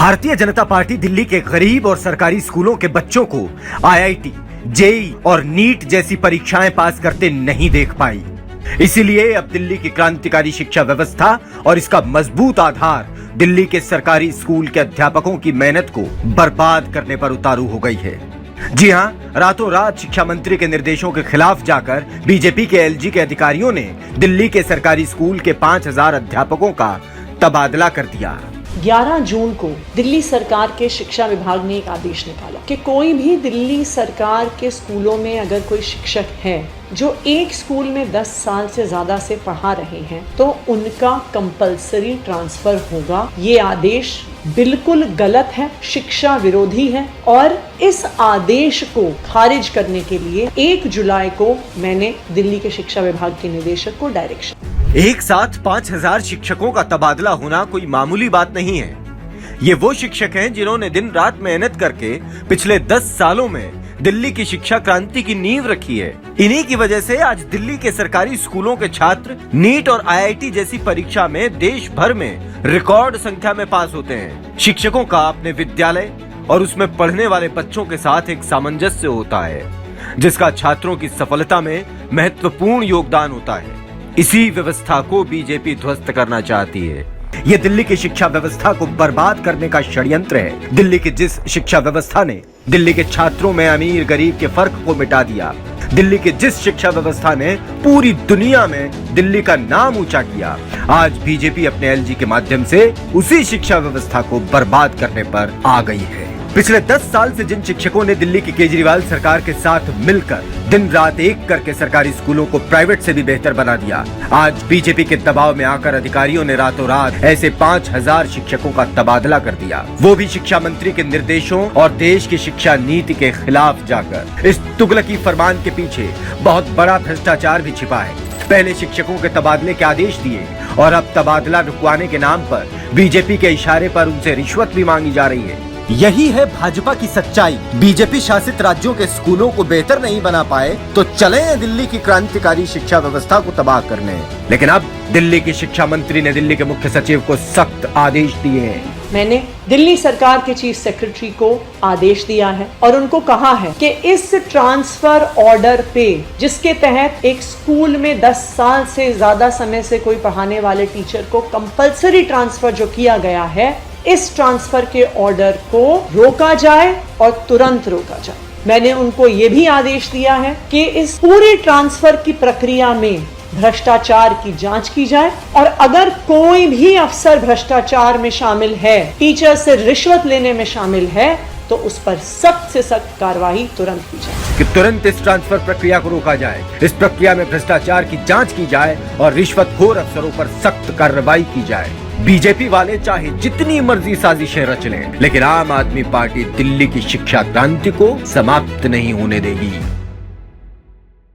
Bharatiya Janata party Delhi के गरीब और सरकारी स्कूलों के बच्चों को आईआईटी, जेईई और नीट जैसी परीक्षाएं पास करते नहीं देख पाई। इसीलिए अब दिल्ली की क्रांतिकारी शिक्षा व्यवस्था और इसका मजबूत आधार दिल्ली के सरकारी स्कूल के अध्यापकों की मेहनत को बर्बाद करने पर उतारू हो गई है। जी हां, रातों रात शिक्षा मंत्री के निर्देशों के खिलाफ जाकर बीजेपी के एलजी के अधिकारियों ने दिल्ली के सरकारी स्कूल के 5000 अध्यापकों का तबादला कर दिया। 11 जून को दिल्ली सरकार के शिक्षा विभाग ने एक आदेश निकाला कि कोई भी दिल्ली सरकार के स्कूलों में अगर कोई शिक्षक है जो एक स्कूल में 10 साल से ज्यादा से पढ़ा रहे हैं तो उनका कंपलसरी ट्रांसफर होगा। ये आदेश बिल्कुल गलत है, शिक्षा विरोधी है और इस आदेश को खारिज करने के लिए 1 जुलाई को मैंने दिल्ली के शिक्षा विभाग के निदेशक को डायरेक्शन। एक साथ 5000 शिक्षकों का तबादला होना कोई मामूली बात नहीं है। ये वो शिक्षक हैं जिन्होंने दिन रात मेहनत करके पिछले 10 सालों में दिल्ली की शिक्षा क्रांति की नींव रखी है। इन्हीं की वजह से आज दिल्ली के सरकारी स्कूलों के छात्र नीट और आईआईटी जैसी परीक्षा में देश भर में रिकॉर्ड संख्या में पास होते हैं। शिक्षकों का अपने विद्यालय और उसमें पढ़ने वाले बच्चों के साथ एक सामंजस्य होता है जिसका छात्रों की सफलता में महत्वपूर्ण योगदान होता है। इसी व्यवस्था को बीजेपी ध्वस्त करना चाहती है। ये दिल्ली की शिक्षा व्यवस्था को बर्बाद करने का षड्यंत्र है। दिल्ली की जिस शिक्षा व्यवस्था ने दिल्ली के छात्रों में अमीर गरीब के फर्क को मिटा दिया, दिल्ली की जिस शिक्षा व्यवस्था ने पूरी दुनिया में दिल्ली का नाम ऊंचा किया, आज बीजेपी अपने एलजी के माध्यम से उसी शिक्षा व्यवस्था को बर्बाद करने पर आ गई है। पिछले 10 साल से जिन शिक्षकों ने दिल्ली की केजरीवाल सरकार के साथ मिलकर दिन रात एक करके सरकारी स्कूलों को प्राइवेट से भी बेहतर बना दिया, आज बीजेपी के दबाव में आकर अधिकारियों ने रातों रात ऐसे 5000 शिक्षकों का तबादला कर दिया, वो भी शिक्षा मंत्री के निर्देशों और देश की शिक्षा नीति के खिलाफ जाकर। इस तुगलकी फरमान के पीछे बहुत बड़ा भ्रष्टाचार भी छिपा है। पहले शिक्षकों के तबादले के आदेश दिए और अब तबादला रुकवाने के नाम पर बीजेपी के इशारे पर उनसे रिश्वत भी मांगी जा रही है। यही है भाजपा की सच्चाई। बीजेपी शासित राज्यों के स्कूलों को बेहतर नहीं बना पाए तो चले दिल्ली की क्रांतिकारी शिक्षा व्यवस्था को तबाह करने। लेकिन अब दिल्ली की शिक्षा मंत्री ने दिल्ली के मुख्य सचिव को सख्त आदेश दिए हैं। मैंने दिल्ली सरकार के चीफ सेक्रेटरी को आदेश दिया है और उनको कहा है कि इस ट्रांसफर ऑर्डर पे जिसके तहत एक स्कूल में 10 साल से ज्यादा समय से कोई पढ़ाने वाले टीचर को कंपलसरी ट्रांसफर जो किया गया है, इस ट्रांसफर के ऑर्डर को रोका जाए और तुरंत रोका जाए। मैंने उनको ये भी आदेश दिया है कि इस पूरी ट्रांसफर की प्रक्रिया में भ्रष्टाचार की जांच की जाए और अगर कोई भी अफसर भ्रष्टाचार में शामिल है, टीचर से रिश्वत लेने में शामिल है, तो उस पर सख्त से सख्त कार्रवाई तुरंत की जाए कि तुरंत इस ट्रांसफर प्रक्रिया को रोका जाए, इस प्रक्रिया में भ्रष्टाचार की जांच की जाए और रिश्वतखोर अफसरों पर सख्त कार्रवाई की जाए। बीजेपी वाले चाहे जितनी मर्जी साजिशें रच लें, लेकिन आम आदमी पार्टी दिल्ली की शिक्षा क्रांति को समाप्त नहीं होने देगी।